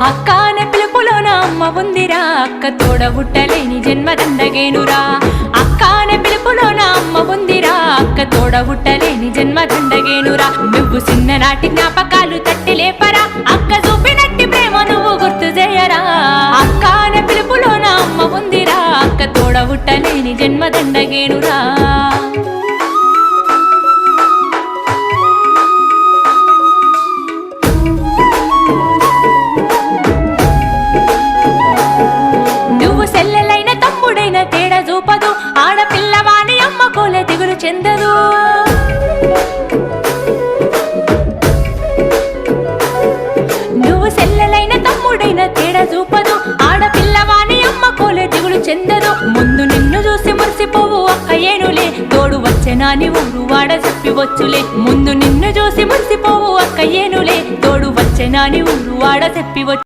అక్క అనే పిలుపులోన అమ్మ ఉందిరా, అక్క తోడబుట్టలేని జన్మ దండగేనురా. అక్క అనే పిలుపులోన అమ్మ ఉందిరా, అక్క తోడబుట్టలేని జన్మ దండగేనురా. నువ్వు చిన్ననాటి జ్ఞాపకాలు తట్టి లేపరా, అక్క చూపినట్టి ప్రేమ నువ్వు గుర్తు చేయరా. అక్క అనే పిలుపులోన అమ్మ ఉందిరా, అక్క తోడబుట్టలేని జన్మ దండగేనురా. సెల్లెలైన తమ్ముడైన తేడా చూపదు, ఆడపిల్లవాని అమ్మ కోలే దిగులు చెందదు. నువ్వు సెల్లెలైన తమ్ముడైన తేడా చూపదు, ఆడపిల్లవాని అమ్మ కోలే దిగులు చెందదు. ముందు నిన్ను చూసి మురిసిపోవు అక్క ఏనులే, తోడు వచ్చెనాని ఊరు వాడ చెప్పివచ్చులే. ముందు నిన్ను చూసి మురిసిపోవు అక్క ఏనులే, తోడు వచ్చెనాని ఊరు వాడ చెప్పివచ్చు.